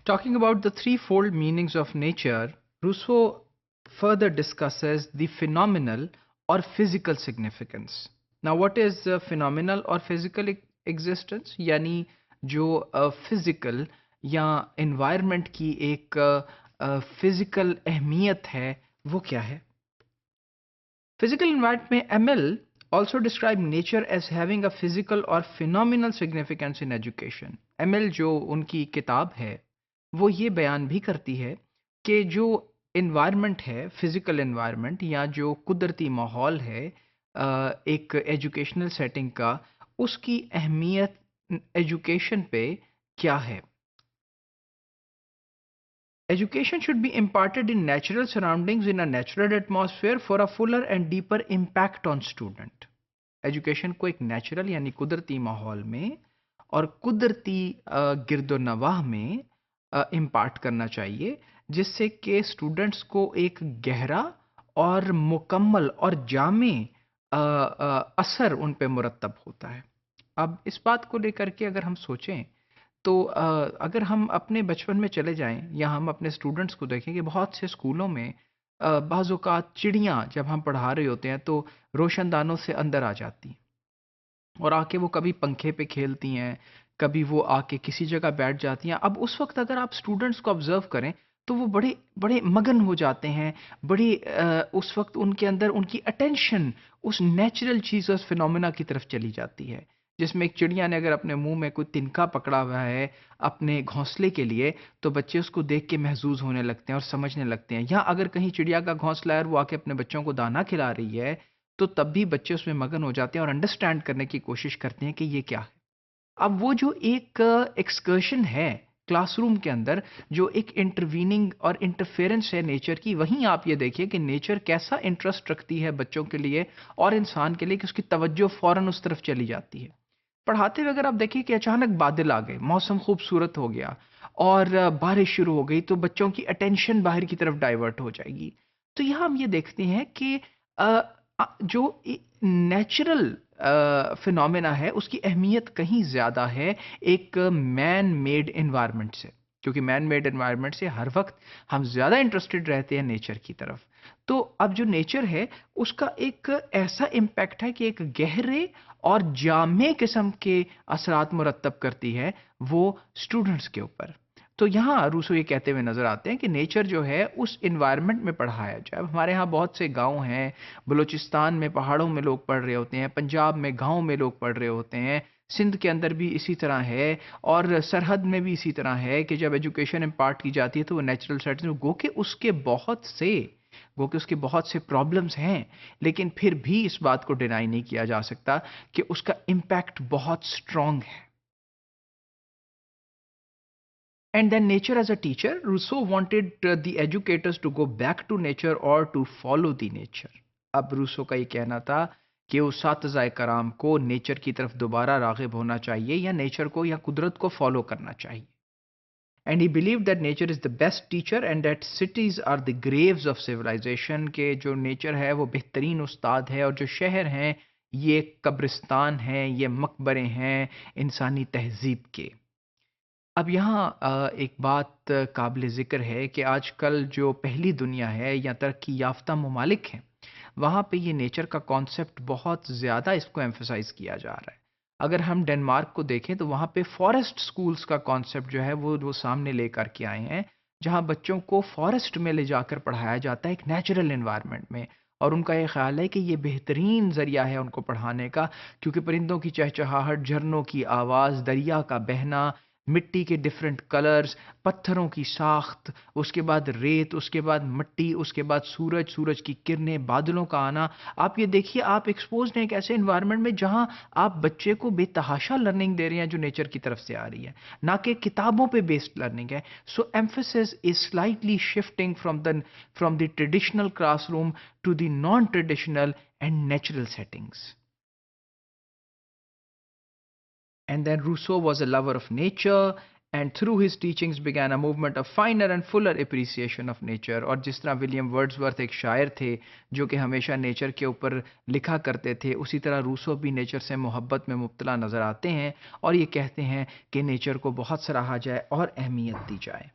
Talking about the threefold meanings of nature, Rousseau further discusses the phenomenal or physical significance. Now, what is phenomenal or physical existence? यानी जो physical या environment की एक physical अहमियत है, वो क्या है? Physical environment में ML also describe nature as having a physical or phenomenal significance in education. ML जो उनकी किताब है वो ये बयान भी करती है कि जो इन्वायरमेंट है, फिजिकल इन्वायरमेंट या जो कुदरती माहौल है एक एजुकेशनल सेटिंग का, उसकी अहमियत एजुकेशन पे क्या है। Education should be imparted in natural surroundings in a natural atmosphere for a Fuller and deeper impact on student. Education को एक नेचुरल यानी कुदरती माहौल में और कुदरती गिरदो नवाह में इम्पार्ट करना चाहिए, जिससे कि स्टूडेंट्स को एक गहरा और मुकम्मल और जामे असर उन पे मुरतब होता है। अब इस बात को लेकर के अगर हम सोचें तो अगर हम अपने बचपन में चले जाएं या हम अपने स्टूडेंट्स को देखें कि बहुत से स्कूलों में बाज़ औक़ात चिड़ियाँ जब हम पढ़ा रहे होते हैं तो रोशनदानों से अंदर आ जाती हैं और आके वो कभी पंखे पे खेलती हैं, कभी वो आके किसी जगह बैठ जाती हैं। अब उस वक़्त अगर आप स्टूडेंट्स को ऑब्ज़र्व करें, तो वो बड़े बड़े मगन हो जाते हैं, बड़ी उस वक़्त उनके अंदर उनकी अटेंशन उस नेचुरल चीज़, उस फिनोमेना की तरफ चली जाती है। जिसमें एक चिड़िया ने अगर अपने मुँह में कोई तिनका पकड़ा हुआ है अपने घोंसले के लिए, तो बच्चे उसको देख के महज़ूज़ होने लगते हैं और समझने लगते हैं। या अगर कहीं चिड़िया का घोंसला है और वो आके अपने बच्चों को दाना खिला रही है, तो तब भी बच्चे उसमें मगन हो जाते हैं और अंडरस्टैंड करने की कोशिश करते हैं कि ये क्या है। अब वो जो एक एक्सकर्शन है क्लासरूम के अंदर, जो एक इंटरवीनिंग और इंटरफेरेंस है नेचर की, वहीं आप ये देखिए कि नेचर कैसा इंटरेस्ट रखती है बच्चों के लिए और इंसान के लिए कि उसकी तवज्जो फ़ौरन उस तरफ चली जाती है। पढ़ाते हुए अगर आप देखिए कि अचानक बादल आ गए, मौसम खूबसूरत हो गया और बारिश शुरू हो गई, तो बच्चों की अटेंशन बाहर की तरफ डाइवर्ट हो जाएगी। तो यहाँ हम ये देखते हैं कि जो नेचुरल फिनोमेना है उसकी अहमियत कहीं ज़्यादा है एक मैन मेड एनवायरनमेंट से, क्योंकि मैन मेड एनवायरनमेंट से हर वक्त हम ज़्यादा इंटरेस्टेड रहते हैं नेचर की तरफ। तो अब जो नेचर है उसका एक ऐसा इम्पैक्ट है कि एक गहरे और जामे किस्म के असरात मुरतब करती है वो स्टूडेंट्स के ऊपर। तो यहाँ रूसो ये कहते हुए नजर आते हैं कि नेचर जो है उस इन्वायरमेंट में पढ़ाया जाए। अब हमारे यहाँ बहुत से गांव हैं, बलूचिस्तान में पहाड़ों में लोग पढ़ रहे होते हैं, पंजाब में गांव में लोग पढ़ रहे होते हैं, सिंध के अंदर भी इसी तरह है और सरहद में भी इसी तरह है कि जब एजुकेशन इम्पार्ट की जाती है तो वो नेचुरल सेटिंग गो के उसके बहुत से प्रॉब्लम्स हैं, लेकिन फिर भी इस बात को डिनाई नहीं किया जा सकता कि उसका इम्पैक्ट बहुत स्ट्रांग है। And then nature as a teacher, Rousseau wanted the educators to go back to nature or to follow the nature. अब रूसो का ये कहना था कि उसातिज़ाए कराम को नेचर की तरफ दोबारा राग़िब होना चाहिए या नेचर को या कुदरत को फॉलो करना चाहिए। And he believed that nature is the best teacher and that cities are the graves of civilization, के जो नेचर है वो बेहतरीन उस्ताद है और जो शहर हैं ये कब्रिस्तान हैं, ये मकबरे हैं इंसानी तहज़ीब के। अब यहाँ एक बात काबिल ज़िक्र है कि आजकल जो पहली दुनिया है या तरक्की याफ्ता ममालिक हैं, वहाँ पे ये नेचर का कॉन्सेप्ट बहुत ज़्यादा इसको एम्फसाइज़ किया जा रहा है। अगर हम डेनमार्क को देखें तो वहाँ पे फॉरेस्ट स्कूल्स का कॉन्सेप्ट जो है वो सामने लेकर के आए हैं, जहाँ बच्चों को फॉरेस्ट में ले जाकर पढ़ाया जाता है एक नेचुरल एनवायरनमेंट में। और उनका ये ख्याल है कि ये बेहतरीन ज़रिया है उनको पढ़ाने का, क्योंकि परिंदों की चहचहाहट, झरनों की आवाज़, दरिया का बहना, मिट्टी के डिफरेंट कलर्स, पत्थरों की साख्त, उसके बाद रेत, उसके बाद मिट्टी, उसके बाद सूरज, सूरज की किरणें, बादलों का आना। आप ये देखिए, आप एक्सपोज्ड हैं एक ऐसे एनवायरनमेंट में जहाँ आप बच्चे को बेतहाशा लर्निंग दे रहे हैं जो नेचर की तरफ से आ रही है, ना कि किताबों पे बेस्ड लर्निंग है। So emphasis is slightly shifting from the traditional classroom to the non traditional and natural settings. And then Rousseau was a lover of nature, and through his teachings began a movement of finer and fuller appreciation of nature. और जिस तरह William Wordsworth एक शायर थे जो कि हमेशा nature के ऊपर लिखा करते थे, उसी तरह रूसो भी नेचर से मोहब्बत में मुब्तला नज़र आते हैं और ये कहते हैं कि नेचर को बहुत सराहा जाए और अहमियत दी जाए।